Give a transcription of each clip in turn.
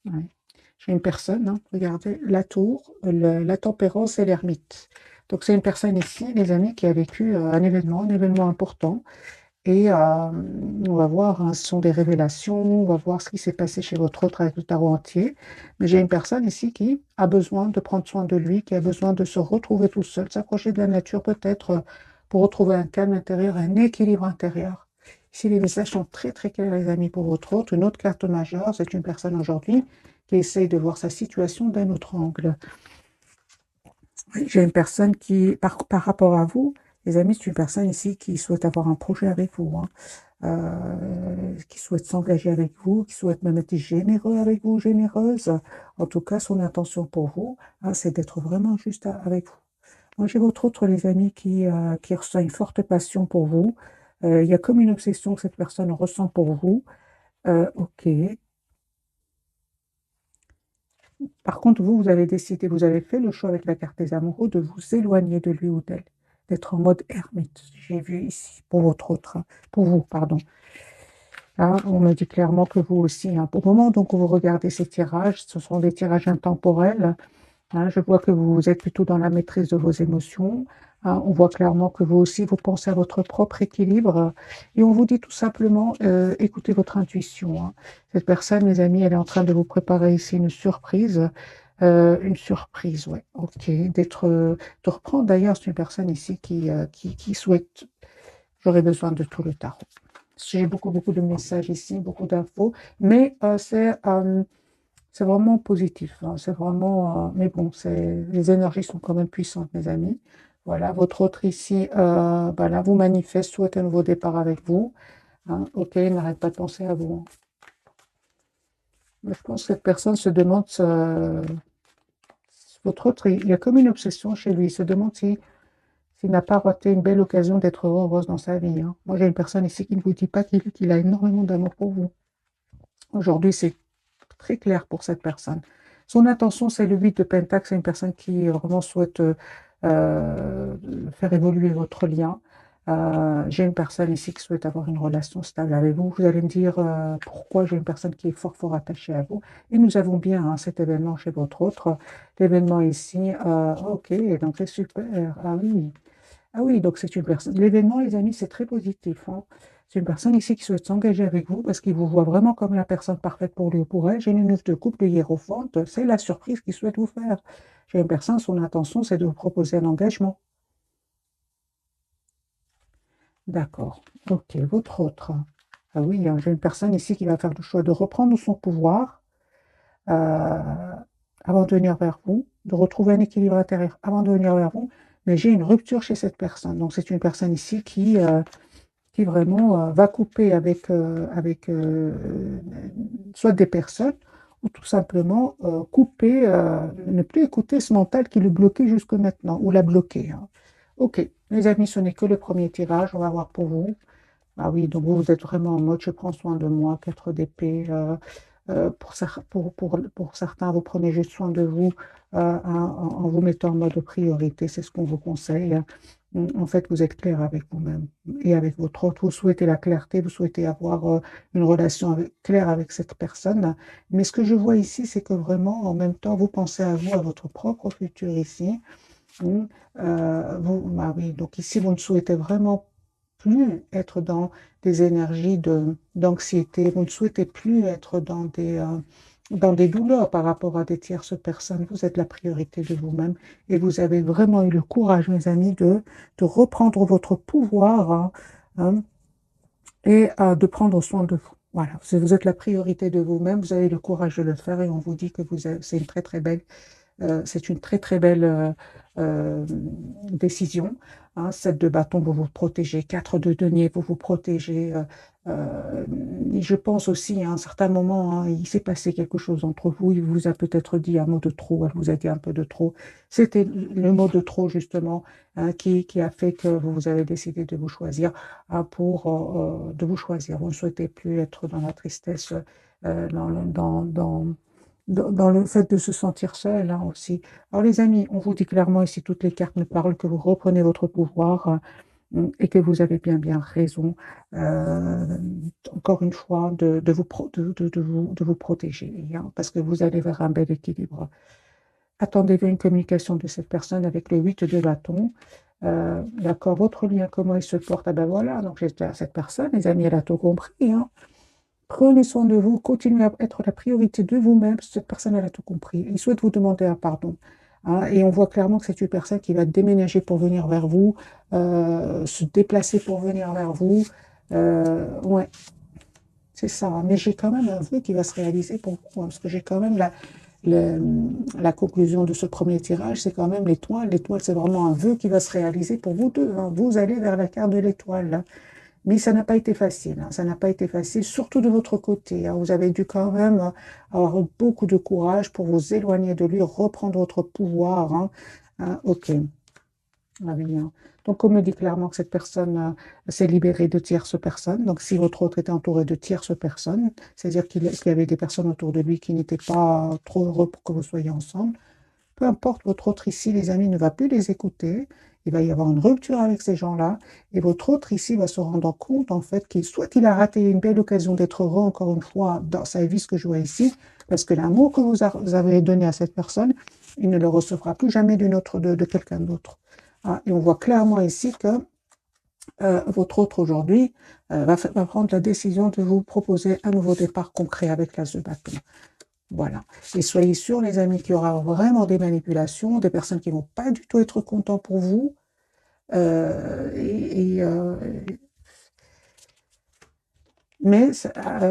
Ouais. J'ai une personne, hein, regardez, la tour, la tempérance et l'ermite. Donc c'est une personne ici, les amis, qui a vécu un événement important. Et on va voir, hein, ce sont des révélations, on va voir ce qui s'est passé chez votre autre avec le tarot entier. Mais j'ai une personne ici qui a besoin de prendre soin de lui, qui a besoin de se retrouver tout seul, s'approcher de la nature peut-être pour retrouver un calme intérieur, un équilibre intérieur. Ici, les messages sont très très clairs, les amis, pour votre autre. Une autre carte majeure, c'est une personne aujourd'hui qui essaye de voir sa situation d'un autre angle. Oui, j'ai une personne qui, par rapport à vous, les amis, c'est une personne ici qui souhaite avoir un projet avec vous, hein, qui souhaite s'engager avec vous, qui souhaite même être généreux avec vous, généreuse. En tout cas, son intention pour vous, hein, c'est d'être vraiment juste avec vous. Moi, j'ai votre autre, les amis, qui ressent une forte passion pour vous. Il y a comme une obsession que cette personne ressent pour vous. Ok. Par contre, vous avez décidé, vous avez fait le choix avec la carte des amoureux de vous éloigner de lui ou d'elle, d'être en mode ermite. J'ai vu ici, pour votre autre, hein, pour vous, pardon. Là, on me dit clairement que vous aussi, hein. Au moment donc où vous regardez ces tirages, ce sont des tirages intemporels, hein. Je vois que vous êtes plutôt dans la maîtrise de vos émotions, hein. On voit clairement que vous aussi, vous pensez à votre propre équilibre. Et on vous dit tout simplement, écoutez votre intuition, hein. Cette personne, mes amis, elle est en train de vous préparer ici une surprise, ouais, ok, de reprendre. D'ailleurs, c'est une personne ici qui souhaite, j'aurais besoin de tout le tarot. J'ai beaucoup, beaucoup de messages ici, beaucoup d'infos, mais c'est vraiment positif, hein, c'est vraiment, mais bon, les énergies sont quand même puissantes, mes amis. Voilà, votre autre ici, bah là, vous manifeste, souhaite un nouveau départ avec vous, hein. Ok, n'arrête pas de penser à vous, hein. Mais je pense que cette personne se demande, votre autre, il y a comme une obsession chez lui, il se demande s'il n'a pas raté une belle occasion d'être heureuse dans sa vie, hein. Moi, j'ai une personne ici qui ne vous dit pas qu'il a énormément d'amour pour vous. Aujourd'hui, c'est très clair pour cette personne. Son intention, c'est le 8 de Pentacle. C'est une personne qui vraiment souhaite euh, faire évoluer votre lien. J'ai une personne ici qui souhaite avoir une relation stable avec vous. Vous allez me dire pourquoi j'ai une personne qui est fort, fort attachée à vous. Et nous avons bien, hein, cet événement chez votre autre. L'événement ici, ok, donc c'est super. Ah oui. Ah oui, donc c'est une personne. L'événement, les amis, c'est très positif, hein. C'est une personne ici qui souhaite s'engager avec vous parce qu'il vous voit vraiment comme la personne parfaite pour lui ou pour elle. J'ai une neuf de couple, le hiérophante, c'est la surprise qu'il souhaite vous faire. J'ai une personne, son intention, c'est de vous proposer un engagement. D'accord. Ok, votre autre. Ah oui, hein, j'ai une personne ici qui va faire le choix de reprendre son pouvoir euh, avant de venir vers vous, de retrouver un équilibre intérieur avant de venir vers vous. Mais j'ai une rupture chez cette personne. Donc, c'est une personne ici qui vraiment va couper avec soit des personnes ou tout simplement couper, ne plus écouter ce mental qui le bloquait jusque maintenant ou l'a bloqué, hein. Ok, les amis, ce n'est que le premier tirage, on va voir pour vous. Ah oui, donc vous, vous êtes vraiment en mode je prends soin de moi, 4 d'épée. Pour certains, vous prenez juste soin de vous en vous mettant en mode priorité, c'est ce qu'on vous conseille. En fait, vous êtes clair avec vous-même et avec votre autre. Vous souhaitez la clarté, vous souhaitez avoir une relation claire avec cette personne. Mais ce que je vois ici, c'est que vraiment, en même temps, vous pensez à vous, à votre propre futur ici. Mm. Bah oui, donc ici, vous ne souhaitez vraiment plus être dans des énergies d'anxiété, vous ne souhaitez plus être dans des douleurs par rapport à des tierces personnes. Vous êtes la priorité de vous-même et vous avez vraiment eu le courage, mes amis, de reprendre votre pouvoir, hein, et de prendre soin de vous. Voilà, vous êtes la priorité de vous-même, vous avez le courage de le faire et on vous dit que c'est une très très belle c'est une très très belle décision, hein. 7 de bâton, vous vous protégez. 4 de denier, vous vous protégez. Et je pense aussi, à un certain moment, hein, il s'est passé quelque chose entre vous. Il vous a peut-être dit un mot de trop. Elle vous a dit un peu de trop. C'était le mot de trop, justement, hein, qui a fait que vous avez décidé de vous choisir, hein, de vous choisir. Vous ne souhaitez plus être dans la tristesse, dans le fait de se sentir seul, hein, aussi. Alors les amis, on vous dit clairement ici, toutes les cartes me parlent que vous reprenez votre pouvoir, et que vous avez bien raison, encore une fois, de vous protéger, hein, parce que vous allez vers un bel équilibre. Attendez-vous une communication de cette personne avec le 8 de bâton. D'accord, votre lien, comment il se porte? Ah ben voilà, donc j'étais à cette personne, les amis, elle a tout compris, hein. Prenez soin de vous, continuez à être la priorité de vous-même. Cette personne, elle a tout compris. Il souhaite vous demander un pardon, hein, et on voit clairement que c'est une personne qui va déménager pour venir vers vous, se déplacer pour venir vers vous. Ouais, c'est ça. Mais j'ai quand même un vœu qui va se réaliser pour vous, hein, parce que j'ai quand même la, la conclusion de ce premier tirage, c'est quand même l'étoile. L'étoile, c'est vraiment un vœu qui va se réaliser pour vous deux, hein. Vous allez vers la carte de l'étoile, hein. Mais ça n'a pas été facile, hein. Ça n'a pas été facile, surtout de votre côté, hein. Vous avez dû quand même avoir beaucoup de courage pour vous éloigner de lui, reprendre votre pouvoir, hein. Ok. Ah oui, hein. Donc, on me dit clairement que cette personne s'est libérée de tierces personnes. Donc, si votre autre était entouré de tierces personnes, c'est-à-dire qu'il y avait des personnes autour de lui qui n'étaient pas trop heureux pour que vous soyez ensemble, peu importe, votre autre ici, les amis, ne va plus les écouter. Il va y avoir une rupture avec ces gens-là. Et votre autre ici va se rendre compte, en fait, qu'il soit il a raté une belle occasion d'être heureux, encore une fois, dans sa vie, ce que je vois ici, parce que l'amour que vous avez donné à cette personne, il ne le recevra plus jamais de quelqu'un d'autre. Et on voit clairement ici que votre autre aujourd'hui va prendre la décision de vous proposer un nouveau départ concret avec l'as de bâton. Voilà. Et soyez sûrs, les amis, qu'il y aura vraiment des manipulations, des personnes qui ne vont pas du tout être contentes pour vous. Mais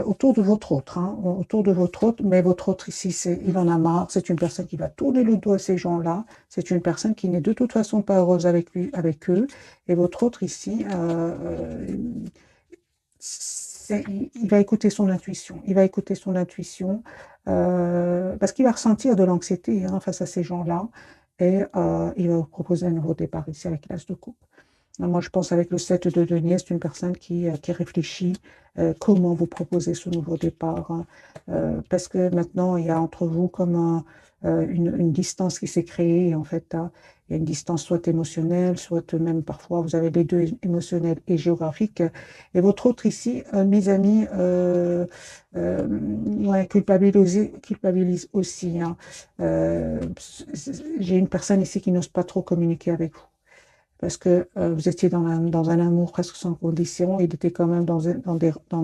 autour de votre autre, hein, autour de votre autre, mais votre autre ici, il en a marre, c'est une personne qui va tourner le dos à ces gens-là, c'est une personne qui n'est de toute façon pas heureuse avec lui, avec eux, et votre autre ici, il va écouter son intuition, il va écouter son intuition, parce qu'il va ressentir de l'anxiété, hein, face à ces gens-là, et il va vous proposer un nouveau départ ici avec l'as de coupe. Moi, je pense avec le 7 de denier, c'est une personne qui réfléchit comment vous proposer ce nouveau départ, hein. Parce que maintenant, il y a entre vous comme une distance qui s'est créée, en fait, hein. Il y a une distance soit émotionnelle, soit même parfois, vous avez les deux, émotionnels et géographiques. Et votre autre ici, mes amis, ouais, culpabilise aussi, hein. J'ai une personne ici qui n'ose pas trop communiquer avec vous parce que vous étiez dans un amour presque sans condition. Il était quand même dans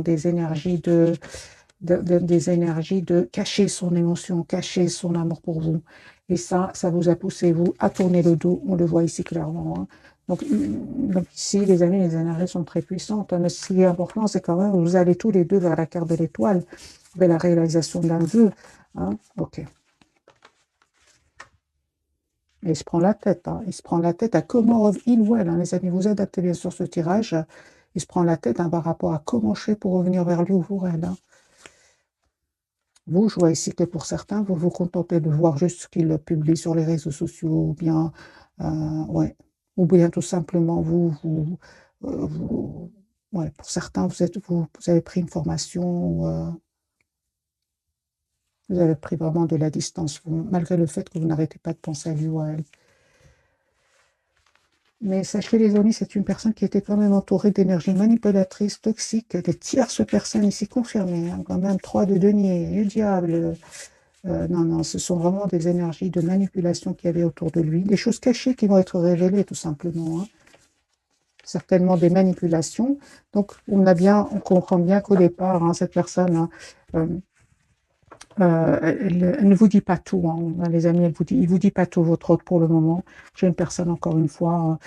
des énergies des énergies de cacher son émotion, cacher son amour pour vous. Et ça vous a poussé, vous, à tourner le dos. On le voit ici clairement, hein. Donc ici, les amis, les énergies sont très puissantes, hein. Mais ce qui est important, c'est quand même que vous allez tous les deux vers la carte de l'étoile, vers la réalisation d'un vœu, hein. Ok. Et il se prend la tête, hein. Il se prend la tête à comment il ou elle, hein, les amis, vous adaptez bien sûr ce tirage. Il se prend la tête, hein, par rapport à comment je fais pour revenir vers lui ou pour elle, hein. Vous, je vois ici que pour certains, vous vous contentez de voir juste ce qu'il publie sur les réseaux sociaux, ou bien, ouais, ou bien tout simplement, ouais, pour certains, vous avez pris une formation, vous avez pris vraiment de la distance, malgré le fait que vous n'arrêtez pas de penser à lui ou à elle. Mais sachez, les amis, c'est une personne qui était quand même entourée d'énergie manipulatrice, toxique, des tierces personnes ici confirmées, hein, quand même 3 de denier, du diable. Non, non, ce sont vraiment des énergies de manipulation qu'il y avait autour de lui, des choses cachées qui vont être révélées tout simplement, hein. Certainement des manipulations. Donc, on comprend bien qu'au départ, hein, cette personne, hein, elle ne vous dit pas tout, hein, les amis, il vous dit pas tout, votre autre, pour le moment. J'ai une personne, encore une fois,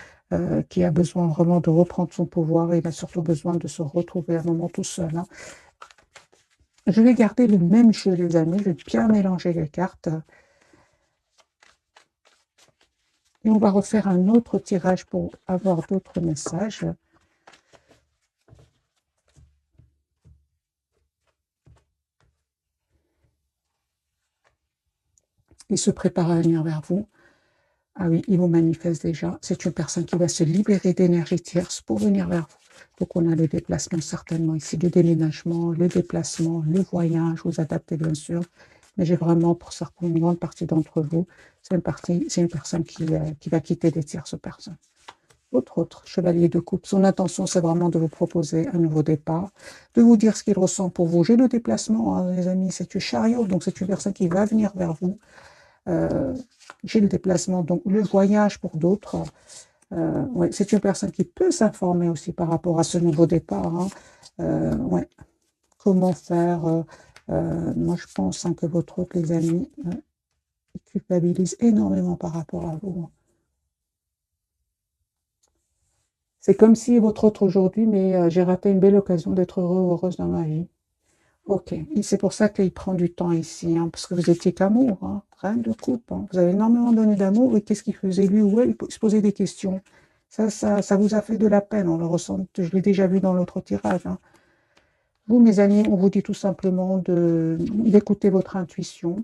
qui a besoin vraiment de reprendre son pouvoir, et il a surtout besoin de se retrouver un moment tout seul, hein. Je vais garder le même jeu, les amis, je vais bien mélanger les cartes. Et on va refaire un autre tirage pour avoir d'autres messages. Il se prépare à venir vers vous. Ah oui, il vous manifeste déjà. C'est une personne qui va se libérer d'énergie tierce pour venir vers vous. Donc, on a le déplacement certainement ici, le déménagement, le déplacement, le voyage. Vous adaptez bien sûr. Mais j'ai vraiment, pour certaines, une grande partie d'entre vous, c'est une personne qui va quitter des tierces personnes. Votre autre chevalier de coupe, son intention, c'est vraiment de vous proposer un nouveau départ, de vous dire ce qu'il ressent pour vous. J'ai le déplacement, hein, les amis, c'est un chariot, donc c'est une personne qui va venir vers vous. J'ai le déplacement, donc le voyage pour d'autres. Ouais, c'est une personne qui peut s'informer aussi par rapport à ce nouveau départ. Hein. Ouais. Comment faire moi, je pense hein, que votre hôte, les amis, il culpabilise énormément par rapport à vous. Hein. C'est comme si votre autre aujourd'hui, mais j'ai raté une belle occasion d'être heureux ou heureuse dans ma vie. Ok, et c'est pour ça qu'il prend du temps ici, hein, parce que vous étiez qu'amour, hein, rien de couple. Hein. Vous avez énormément donné d'amour, et qu'est-ce qu'il faisait lui ou elle? Il se posait des questions. Ça vous a fait de la peine, on le ressent, je l'ai déjà vu dans l'autre tirage. Hein. Vous, mes amis, on vous dit tout simplement d'écouter votre intuition,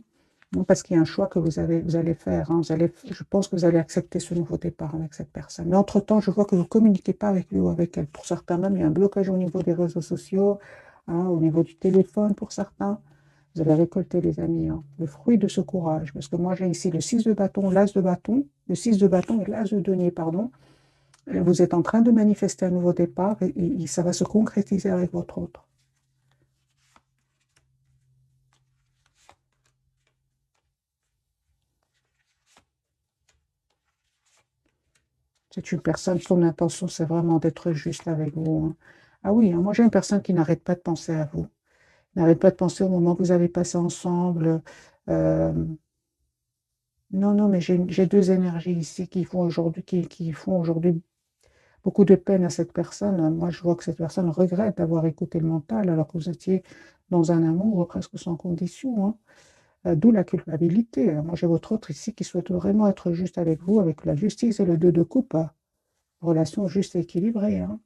parce qu'il y a un choix que vous allez faire. Hein. Je pense que vous allez accepter ce nouveau départ avec cette personne. Mais entre-temps, je vois que vous ne communiquez pas avec lui ou avec elle. Pour certains même, il y a un blocage au niveau des réseaux sociaux, hein, au niveau du téléphone pour certains. Vous allez récolter, les amis, hein, le fruit de ce courage. Parce que moi, j'ai ici le 6 de bâton, l'as de bâton, le 6 de bâton et l'as de denier, pardon. Et vous êtes en train de manifester un nouveau départ et ça va se concrétiser avec votre autre. C'est une personne, son intention, c'est vraiment d'être juste avec vous. Hein. Ah oui, hein, moi j'ai une personne qui n'arrête pas de penser à vous. N'arrête pas de penser au moment que vous avez passé ensemble. Euh, non, non, mais j'ai deux énergies ici qui font aujourd'hui beaucoup de peine à cette personne. Moi, je vois que cette personne regrette d'avoir écouté le mental alors que vous étiez dans un amour presque sans condition. Hein. D'où la culpabilité. Moi, j'ai votre autre ici qui souhaite vraiment être juste avec vous, avec la justice et le deux de coupe. Hein. Relation juste et équilibrée. Hein.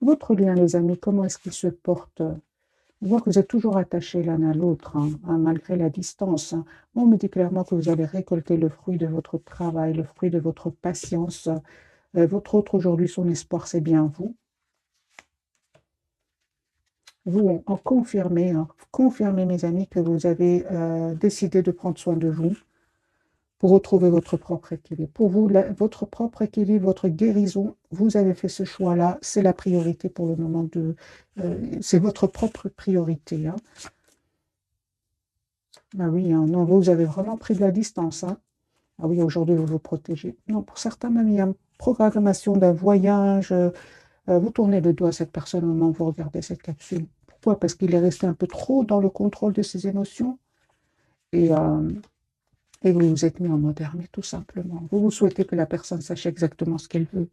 Votre lien, les amis, comment est-ce qu'il se porte? On voit que vous êtes toujours attachés l'un à l'autre, hein, hein, malgré la distance. Hein. On me dit clairement que vous allez récolter le fruit de votre travail, le fruit de votre patience. Votre autre aujourd'hui, son espoir, c'est bien vous. Vous, en confirmez, hein, confirmez, mes amis, que vous avez décidé de prendre soin de vous pour retrouver votre propre équilibre. Pour vous, votre propre équilibre, votre guérison, vous avez fait ce choix-là, c'est la priorité pour le moment c'est votre propre priorité. Hein. Ah oui, hein, non, vous avez vraiment pris de la distance. Hein. Ah oui, aujourd'hui, vous vous protégez. Non, pour certains, même, il y a une programmation d'un voyage. Vous tournez le dos à cette personne au moment où vous regardez cette capsule. Pourquoi? Parce qu'il est resté un peu trop dans le contrôle de ses émotions. Et, euh, Et vous vous êtes mis en mode ermite, tout simplement. Vous souhaitez que la personne sache exactement ce qu'elle veut.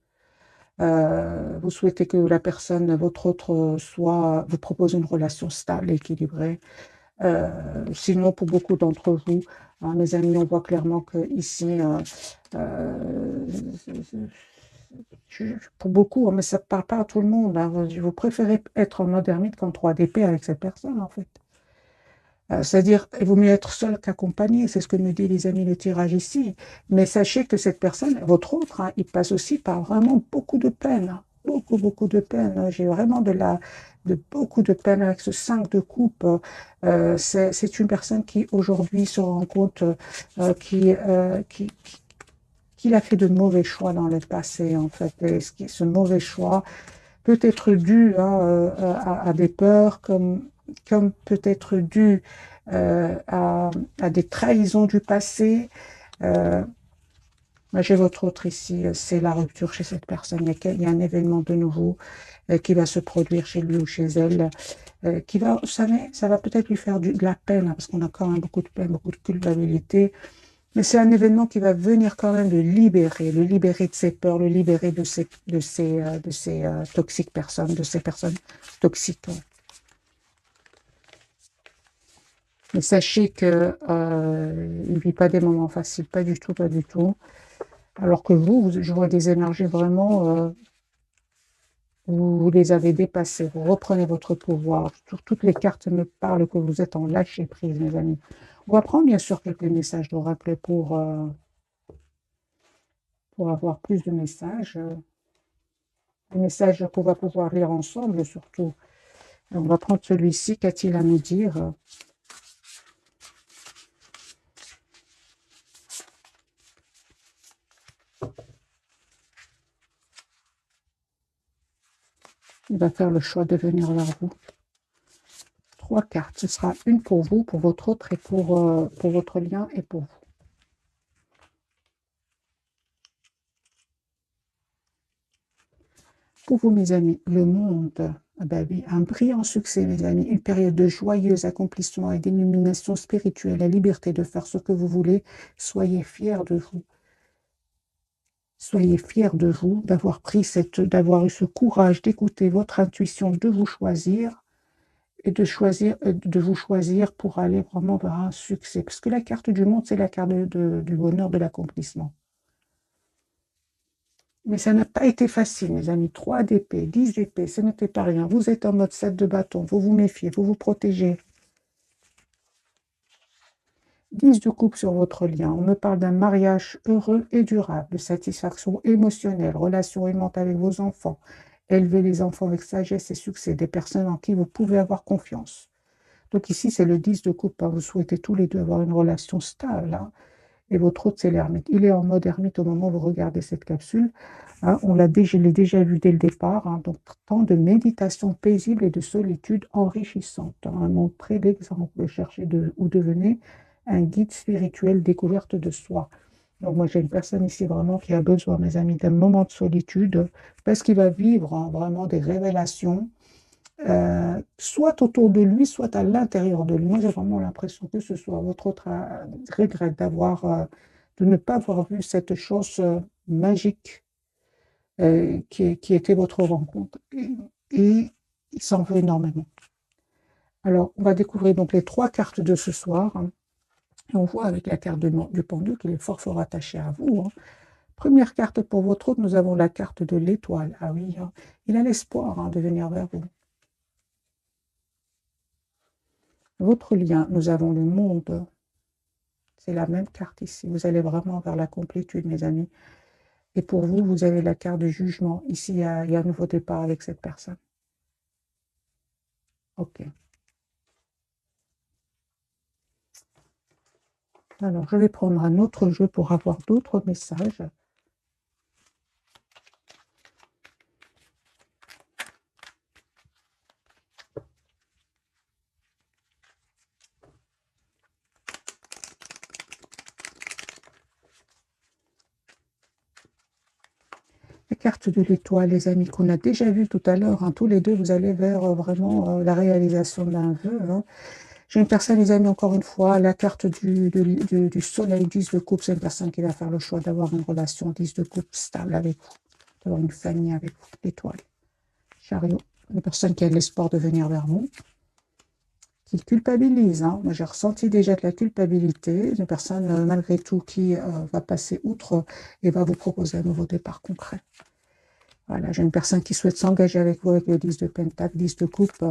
Vous souhaitez que la personne, votre autre, vous propose une relation stable, équilibrée. Sinon, pour beaucoup d'entre vous, hein, mes amis, on voit clairement que ici, euh, pour beaucoup, hein, mais ça ne parle pas à tout le monde. Hein, vous préférez être en mode ermite qu'en 3DP avec cette personne, en fait. C'est-à-dire, il vaut mieux être seul qu'accompagné, c'est ce que me dit les amis le tirage ici. Mais sachez que cette personne, votre autre, hein, il passe aussi par vraiment beaucoup de peine. Hein. Beaucoup, beaucoup de peine. Hein. J'ai vraiment de beaucoup de peine avec ce 5 de coupe. C'est une personne qui aujourd'hui se rend compte qu'il a fait de mauvais choix dans le passé, en fait. Et ce mauvais choix peut être dû hein, à des peurs, comme peut être dû à des trahisons du passé. Euh, Moi, j'ai votre autre ici, c'est la rupture chez cette personne. Il y a un événement de nouveau qui va se produire chez lui ou chez elle, qui va, vous savez, ça va peut-être lui faire de la peine, hein, parce qu'on a quand même beaucoup de peine, beaucoup de culpabilité. Mais c'est un événement qui va venir quand même le libérer de ses peurs, le libérer de ces toxiques personnes, de ces personnes toxiques. Mais sachez que il ne vit pas des moments faciles, pas du tout, pas du tout. Alors que je vois des énergies vraiment, vous les avez dépassées, vous reprenez votre pouvoir. Toutes les cartes me parlent que vous êtes en lâcher prise, mes amis. On va prendre bien sûr quelques messages d'oracle pour avoir plus de messages. Des messages qu'on va pouvoir lire ensemble, surtout. On va prendre celui-ci. Qu'a-t-il à nous dire? il va faire le choix de venir vers vous. 3 cartes. Ce sera une pour vous, pour votre autre et pour votre lien et pour vous. Pour vous, mes amis, le monde, ah ben oui, un brillant succès, mes amis, une période de joyeux accomplissement et d'illumination spirituelle, la liberté de faire ce que vous voulez. Soyez fiers de vous. Soyez fiers de vous, d'avoir eu ce courage d'écouter votre intuition, de vous choisir et de vous choisir pour aller vraiment vers un succès. Parce que la carte du monde, c'est la carte du bonheur, de l'accomplissement. Mais ça n'a pas été facile, mes amis. 3 d'épée, 10 d'épée, ce n'était pas rien. Vous êtes en mode 7 de bâton, vous vous méfiez, vous vous protégez. 10 de coupe sur votre lien. On me parle d'un mariage heureux et durable, de satisfaction émotionnelle, relation aimante avec vos enfants. Élevez les enfants avec sagesse et succès, des personnes en qui vous pouvez avoir confiance. Donc ici, c'est le 10 de coupe. Vous souhaitez tous les deux avoir une relation stable. Et votre autre, c'est l'ermite. Il est en mode ermite au moment où vous regardez cette capsule. Je l'ai déjà vu dès le départ. Donc, temps de méditation paisible et de solitude enrichissante. Montrez l'exemple. Cherchez ou devenez un guide spirituel découverte de soi. Donc, moi, j'ai une personne ici vraiment qui a besoin, mes amis, d'un moment de solitude parce qu'il va vivre vraiment des révélations, soit autour de lui, soit à l'intérieur de lui. Moi, j'ai vraiment l'impression que ce soit votre autre regrette de ne pas avoir vu cette chose magique qui était votre rencontre. Et il s'en veut énormément. Alors, on va découvrir donc les 3 cartes de ce soir. Et on voit avec la carte du pendu qu'il est fort, fort attaché à vous. Première carte pour votre autre, nous avons la carte de l'étoile. Ah oui, il a l'espoir de venir vers vous. Votre lien, nous avons le monde. C'est la même carte ici. Vous allez vraiment vers la complétude, mes amis. Et pour vous, vous avez la carte du jugement. Ici, il y a un nouveau départ avec cette personne. Ok. Alors, je vais prendre un autre jeu pour avoir d'autres messages. La carte de l'étoile, les amis, qu'on a déjà vu tout à l'heure. Tous les deux, vous allez vers vraiment la réalisation d'un vœu. J'ai une personne, les amis, encore une fois, la carte du soleil, 10 de coupe, c'est une personne qui va faire le choix d'avoir une relation 10 de coupe stable avec vous, d'avoir une famille avec vous, l'étoile. Chariot, une personne qui a l'espoir de venir vers vous, qui culpabilise. Moi, j'ai ressenti déjà de la culpabilité, une personne, malgré tout, qui va passer outre et va vous proposer un nouveau départ concret. Voilà, j'ai une personne qui souhaite s'engager avec vous avec le 10 de pentacle, 10 de coupe.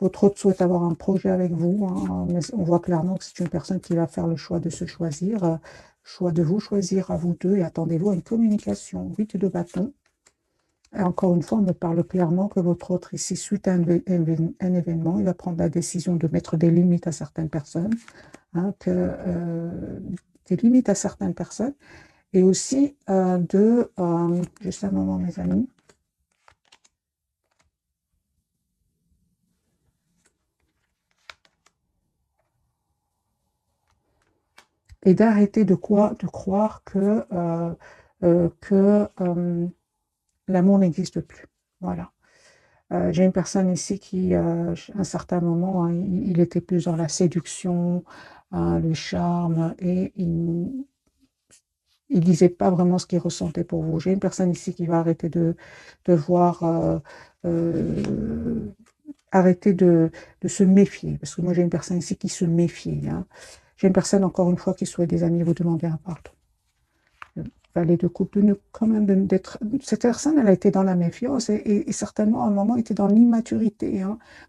Votre autre souhaite avoir un projet avec vous, mais on voit clairement que c'est une personne qui va faire le choix de se choisir, choix de vous choisir à vous deux, et attendez-vous à une communication. 8 de bâton. Et encore une fois, on me parle clairement que votre autre ici, suite à un événement, il va prendre la décision de mettre des limites à certaines personnes, des limites à certaines personnes, et aussi juste un moment, mes amis, et d'arrêter de croire que l'amour n'existe plus. Voilà. J'ai une personne ici qui, à un certain moment, il était plus dans la séduction, le charme, et il disait pas vraiment ce qu'il ressentait pour vous. J'ai une personne ici qui va arrêter de voir, arrêter de se méfier, parce que moi j'ai une personne ici qui se méfie. J'ai une personne, encore une fois, qui souhaite des amis, vous demander un pardon. Valet de coupe, cette personne, elle a été dans la méfiance et certainement à un moment était dans l'immaturité.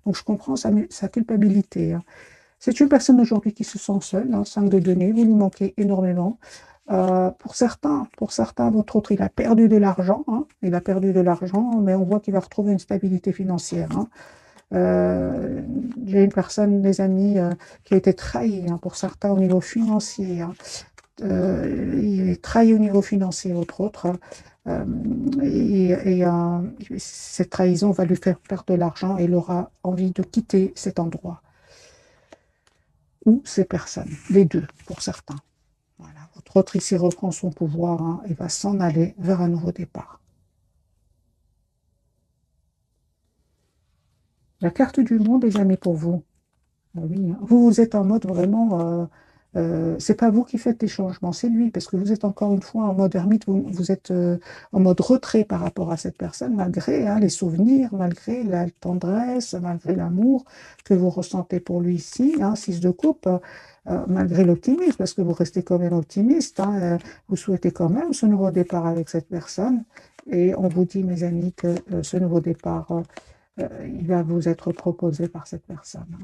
Donc je comprends sa culpabilité. C'est une personne aujourd'hui qui se sent seule, 5 de denier, vous lui manquez énormément. Pour certains, votre autre, il a perdu de l'argent, mais on voit qu'il va retrouver une stabilité financière. J'ai une personne, des amis, qui a été trahie, pour certains au niveau financier. Il est trahi au niveau financier, autre. Cette trahison va lui faire perdre de l'argent et il aura envie de quitter cet endroit ou ces personnes, les deux pour certains. Voilà. Votre autre ici reprend son pouvoir, hein, et va s'en aller vers un nouveau départ. La carte du monde, les amis, pour vous. Ah oui, hein. Vous êtes en mode vraiment, c'est pas vous qui faites les changements, c'est lui, parce que vous êtes encore une fois en mode ermite, vous êtes en mode retrait par rapport à cette personne, malgré, hein, les souvenirs, malgré la tendresse, malgré l'amour que vous ressentez pour lui ici, hein, 6 de coupe, malgré l'optimisme, parce que vous restez quand même optimiste, hein, vous souhaitez quand même ce nouveau départ avec cette personne, et on vous dit, mes amis, que ce nouveau départ, il va vous être proposé par cette personne, hein.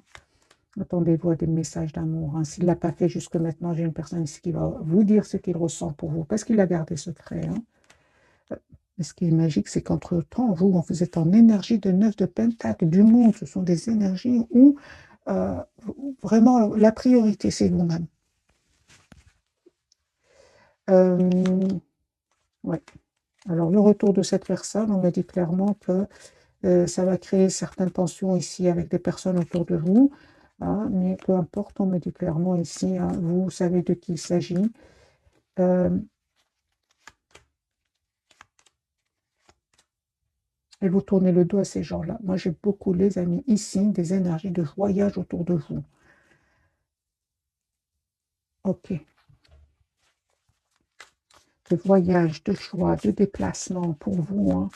Attendez-vous à des messages d'amour, hein. S'il ne l'a pas fait jusque maintenant, j'ai une personne ici qui va vous dire ce qu'il ressent pour vous, parce qu'il a gardé secret, hein. Et ce qui est magique, c'est qu'entre-temps, vous êtes en énergie de 9 de Pentacle, du monde. Ce sont des énergies où vraiment la priorité, c'est vous-même. Ouais. Alors, le retour de cette personne, on me dit clairement que ça va créer certaines tensions ici avec des personnes autour de vous, hein, mais peu importe, on me dit clairement ici, hein, vous savez de qui il s'agit. Et vous tournez le dos à ces gens-là. Moi, j'ai beaucoup, les amis, ici, des énergies de voyage autour de vous. Ok. De voyage, de choix, de déplacement pour vous, hein.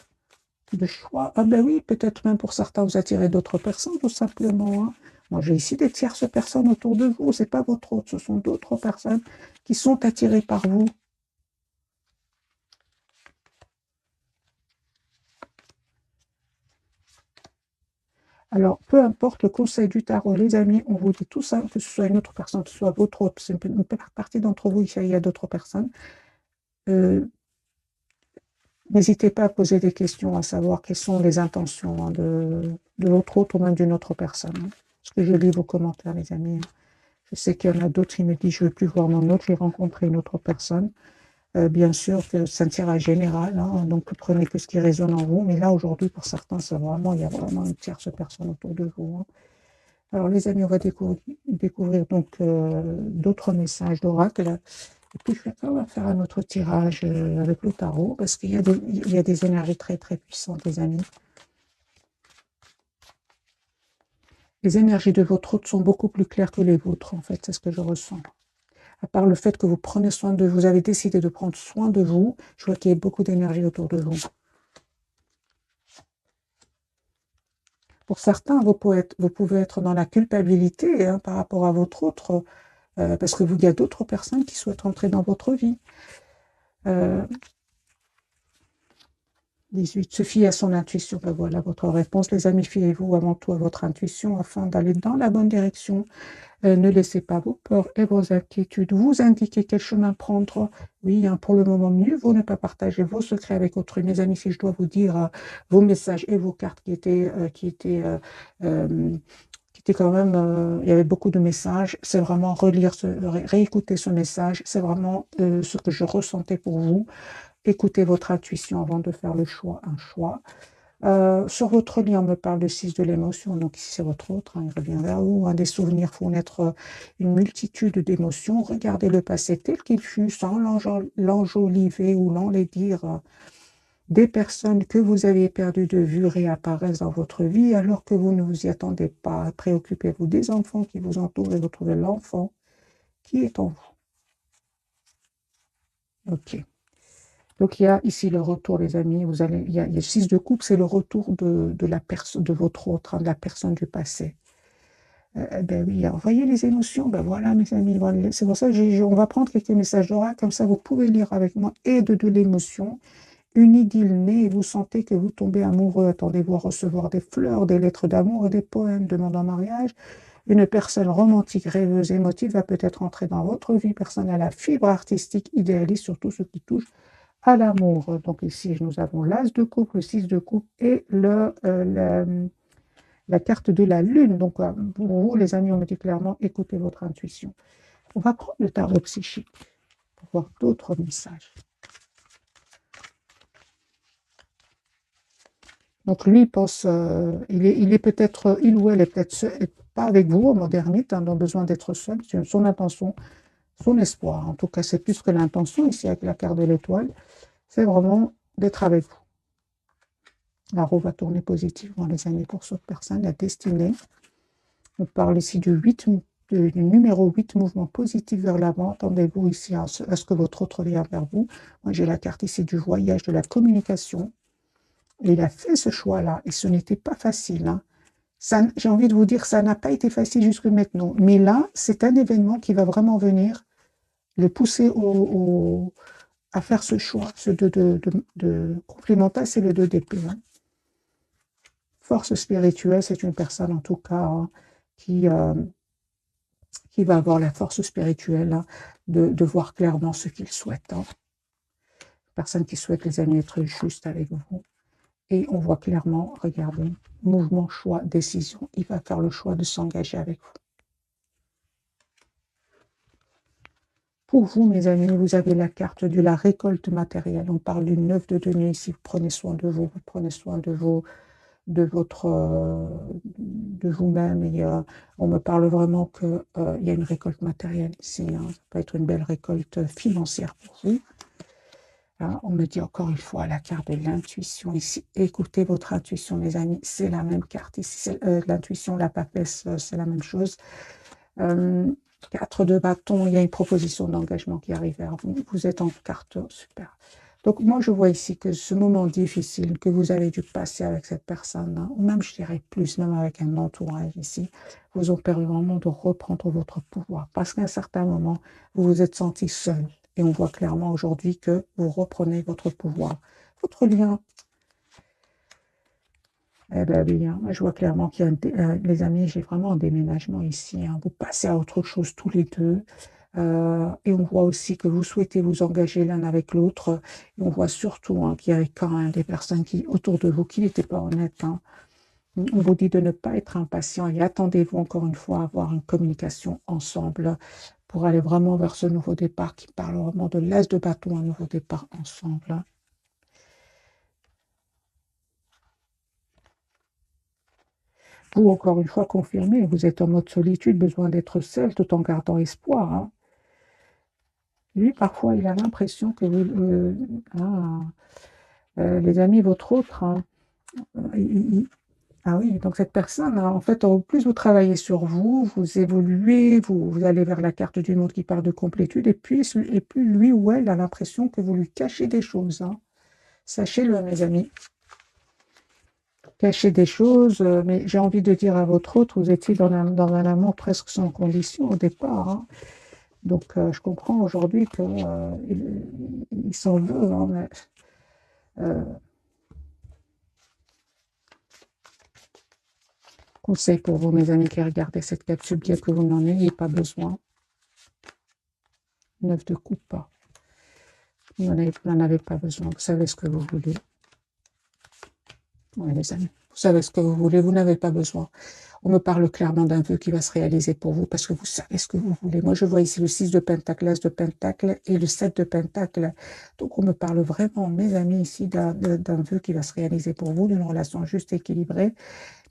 De choix. Ah ben oui, peut-être même pour certains, vous attirez d'autres personnes, tout simplement, hein. Moi, j'ai ici des tierces personnes autour de vous. Ce n'est pas votre autre, ce sont d'autres personnes qui sont attirées par vous. Alors, peu importe le conseil du tarot, les amis, on vous dit tout ça, que ce soit une autre personne, que ce soit votre autre, c'est une partie d'entre vous, il y a d'autres personnes. N'hésitez pas à poser des questions, à savoir quelles sont les intentions, hein, de l'autre ou même d'une autre personne, hein. Parce que je lis vos commentaires, les amis. Je sais qu'il y en a d'autres qui me disent, je ne veux plus voir mon autre, j'ai rencontré une autre personne. Bien sûr que c'est un tirage général, hein, donc prenez que ce qui résonne en vous. Mais là, aujourd'hui, pour certains, il y a vraiment une tierce personne autour de vous, hein. Alors, les amis, on va découvrir donc d'autres messages d'oracle. Et puis, on va faire un autre tirage avec le tarot, parce qu'il y a des énergies très, très puissantes, les amis. Les énergies de votre hôte sont beaucoup plus claires que les vôtres, en fait, c'est ce que je ressens. À part le fait que vous prenez soin de vous, avez décidé de prendre soin de vous, je vois qu'il y a beaucoup d'énergie autour de vous. Pour certains, vous pouvez être dans la culpabilité, hein, par rapport à votre autre, parce qu'il y a d'autres personnes qui souhaitent entrer dans votre vie. 18. Se fier à son intuition. Ben voilà votre réponse. Les amis, fiez-vous avant tout à votre intuition afin d'aller dans la bonne direction. Ne laissez pas vos peurs et vos inquiétudes vous indiquer quel chemin prendre. Oui, hein, pour le moment, mieux vaut ne pas partager vos secrets avec autrui. Mes amis, si je dois vous dire vos messages et vos cartes qui étaient quand même, il y avait beaucoup de messages, c'est vraiment réécouter ce message, c'est vraiment ce que je ressentais pour vous. Écoutez votre intuition avant de faire le choix, un choix. Sur votre lit, on me parle de 6 de l'émotion, donc ici c'est votre autre, hein, il revient vers vous, hein, des souvenirs font naître une multitude d'émotions. Regardez le passé tel qu'il fut, sans l'enjoliver ou l'enlaidir. Des personnes que vous avez perdues de vue réapparaissent dans votre vie alors que vous ne vous y attendez pas. Préoccupez-vous des enfants qui vous entourent et retrouvez l'enfant qui est en vous. Ok. Donc il y a ici le retour, les amis. Il y a 6 de coupe, c'est le retour de la personne, de votre autre, hein, de la personne du passé. Ben oui, alors, voyez les émotions, ben voilà, mes amis, voilà. C'est pour ça on va prendre quelques messages d'oracle, comme ça vous pouvez lire avec moi, et de l'émotion. Une idylle naît et vous sentez que vous tombez amoureux. Attendez-vous à recevoir des fleurs, des lettres d'amour et des poèmes demandant mariage. Une personne romantique, rêveuse, émotive va peut-être entrer dans votre vie personnelle à fibre artistique, idéaliste, surtout ce qui touche à l'amour. Donc ici, nous avons l'as de coupe, le 6 de coupe et la carte de la lune. Donc pour vous, les amis, on me dit clairement, écoutez votre intuition. On va prendre le tarot psychique pour voir d'autres messages. Donc lui, il pense, il est peut-être, il ou elle est peut-être pas avec vous, en mode ermite, hein, dans besoin d'être seul. C'est son intention, son espoir. En tout cas, c'est plus que l'intention ici avec la carte de l'étoile. C'est vraiment d'être avec vous. La roue va tourner positivement, les amis, pour cette personne, la destinée. On parle ici du numéro 8, mouvement positif vers l'avant. Attendez-vous ici à ce que votre autre vienne vers vous. Moi, j'ai la carte ici du voyage, de la communication. Et il a fait ce choix-là, et ce n'était pas facile. Hein. J'ai envie de vous dire, ça n'a pas été facile jusque maintenant. Mais là, c'est un événement qui va vraiment venir le pousser à faire ce choix. Ce de complémentaire, c'est le 2 d'épée. Hein. Force spirituelle, c'est une personne en tout cas hein, qui va avoir la force spirituelle hein, de voir clairement ce qu'il souhaite. Hein. Personne qui souhaite, les amis, être juste avec vous. Et on voit clairement, regardez, mouvement, choix, décision. Il va faire le choix de s'engager avec vous. Pour vous, mes amis, vous avez la carte de la récolte matérielle. On parle du 9 de denier ici. Vous prenez soin de vous, vous prenez soin de de vous-même. Et on me parle vraiment qu'il y a une récolte matérielle ici. Hein. Ça peut être une belle récolte financière pour vous. Hein, on me dit encore une fois la carte de l'intuition ici. Écoutez votre intuition, mes amis. C'est la même carte ici. L'intuition, la papesse, c'est la même chose. 4 de bâton, il y a une proposition d'engagement qui arrive vers vous. Vous êtes en carte super. Donc moi, je vois ici que ce moment difficile que vous avez dû passer avec cette personne, hein, ou même je dirais plus, même avec un entourage ici, vous ont permis vraiment de reprendre votre pouvoir. Parce qu'à un certain moment, vous vous êtes senti seul. Et on voit clairement aujourd'hui que vous reprenez votre pouvoir. Votre lien. Eh bien oui, hein, je vois clairement qu'il y a, les amis, j'ai vraiment un déménagement ici. Hein, vous passez à autre chose tous les deux. Et on voit aussi que vous souhaitez vous engager l'un avec l'autre. Et on voit surtout hein, qu'il y avait quand même des personnes autour de vous qui n'étaient pas honnêtes. Hein. On vous dit de ne pas être impatient et attendez-vous encore une fois à avoir une communication ensemble pour aller vraiment vers ce nouveau départ qui parle vraiment de l'as de bâton, un nouveau départ ensemble. Vous, encore une fois, confirmez, vous êtes en mode solitude, besoin d'être seul tout en gardant espoir. Hein. Lui, parfois, il a l'impression que les amis, votre autre, hein, ah oui, donc cette personne, hein, en fait, au plus vous travaillez sur vous, vous évoluez, vous allez vers la carte du monde qui parle de complétude, et plus lui ou elle a l'impression que vous lui cachez des choses. Hein. Sachez-le, mes amis. Cachez des choses, mais j'ai envie de dire à votre autre, vous étiez dans un amour presque sans condition au départ. Hein. Donc, je comprends aujourd'hui qu'il s'en veut. Hein, mais, conseil pour vous, mes amis qui regardez cette capsule, bien que vous n'en ayez pas besoin. 9 de coupe. Vous n'en avez pas besoin. Vous savez ce que vous voulez. Oui, les amis. Vous savez ce que vous voulez. Vous n'avez pas besoin. On me parle clairement d'un vœu qui va se réaliser pour vous parce que vous savez ce que vous voulez. Moi, je vois ici le 6 de pentacle, l'as de pentacle et le 7 de pentacle. Donc, on me parle vraiment, mes amis, ici d'un vœu qui va se réaliser pour vous, d'une relation juste et équilibrée.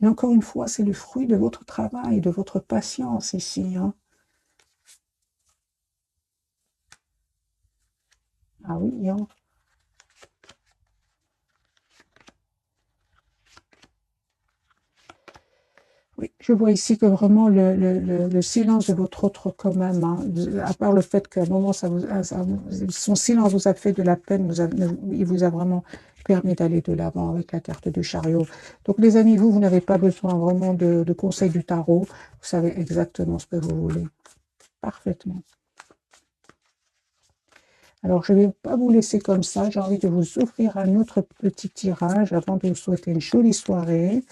Mais encore une fois, c'est le fruit de votre travail, de votre patience ici. Hein. Ah oui, hein. Oui, je vois ici que vraiment le silence de votre autre quand même, hein, à part le fait qu'à un moment, son silence vous a fait de la peine, il vous a vraiment permis d'aller de l'avant avec la carte du chariot. Donc les amis, vous n'avez pas besoin vraiment de conseils du tarot, vous savez exactement ce que vous voulez, parfaitement. Alors, je ne vais pas vous laisser comme ça, j'ai envie de vous offrir un autre petit tirage avant de vous souhaiter une jolie soirée.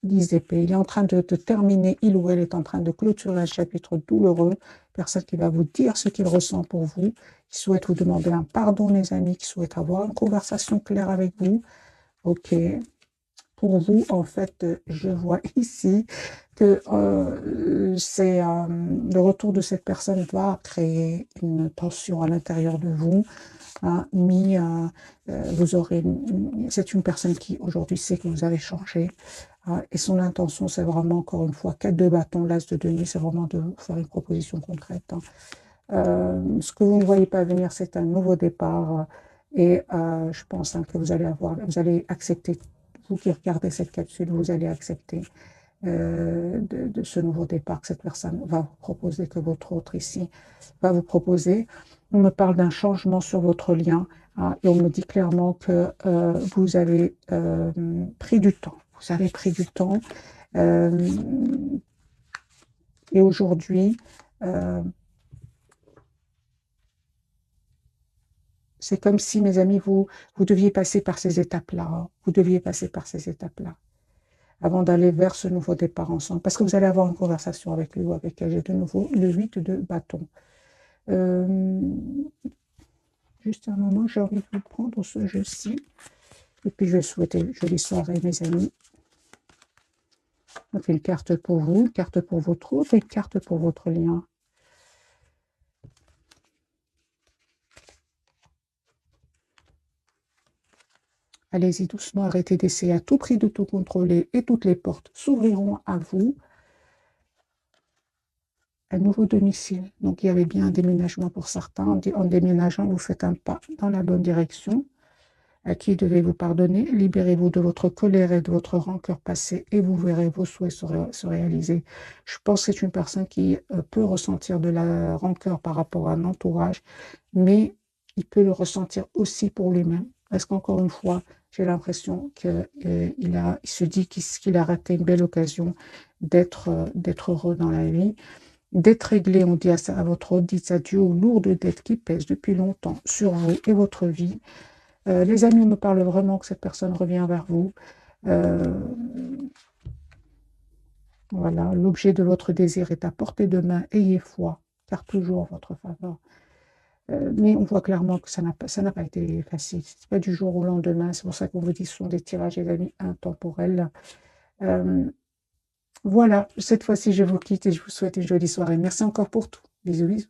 10 épées. Il est en train de terminer, il ou elle est en train de clôturer un chapitre douloureux. Personne qui va vous dire ce qu'il ressent pour vous, qui souhaite vous demander un pardon, les amis, qui souhaite avoir une conversation claire avec vous. Ok. Pour vous, en fait, je vois ici que le retour de cette personne va créer une tension à l'intérieur de vous. hein, vous aurez, c'est une personne qui aujourd'hui sait que vous avez changé, hein, et son intention, c'est vraiment, encore une fois, 4 de bâton, l'as de denier, c'est vraiment de vous faire une proposition concrète, hein. Ce que vous ne voyez pas venir, c'est un nouveau départ, et je pense, hein, que vous allez accepter, vous qui regardez cette capsule, vous allez accepter de ce nouveau départ que cette personne va vous proposer, que votre autre ici va vous proposer. On me parle d'un changement sur votre lien, hein, et on me dit clairement que vous avez pris du temps. Vous avez pris du temps. Et aujourd'hui, c'est comme si, mes amis, vous deviez passer par ces étapes-là, hein. Vous deviez passer par ces étapes-là avant d'aller vers ce nouveau départ ensemble. Parce que vous allez avoir une conversation avec lui ou avec elle. J'ai de nouveau le 8 de bâton. Juste un moment, j'ai envie de vous prendre ce jeu-ci. Et puis, je vais souhaiter une jolie soirée, mes amis. On fait une carte pour vous, une carte pour votre autre et une carte pour votre lien. Allez-y doucement, arrêtez d'essayer à tout prix de tout contrôler et toutes les portes s'ouvriront à vous. Un nouveau domicile. Donc, il y avait bien un déménagement pour certains. En déménageant, vous faites un pas dans la bonne direction. À qui devez-vous pardonner? Libérez-vous de votre colère et de votre rancœur passée et vous verrez vos souhaits se réaliser. Je pense que c'est une personne qui peut ressentir de la rancœur par rapport à un entourage, mais il peut le ressentir aussi pour lui-même. Parce qu'encore une fois, j'ai l'impression qu'il se dit qu'il a raté une belle occasion d'être heureux dans la vie. D'être réglé, on dit à votre autre, dites adieu aux lourdes dettes qui pèsent depuis longtemps sur vous et votre vie. Les amis me parlent vraiment que cette personne revient vers vous. Voilà, l'objet de votre désir est à portée de main. Ayez foi, car toujours en votre faveur. Mais on voit clairement que ça n'a pas été facile. Ce n'est pas du jour au lendemain. C'est pour ça qu'on vous dit que ce sont des tirages, les amis, intemporels. Voilà, cette fois-ci, je vous quitte et je vous souhaite une jolie soirée. Merci encore pour tout. Bisous, bisous.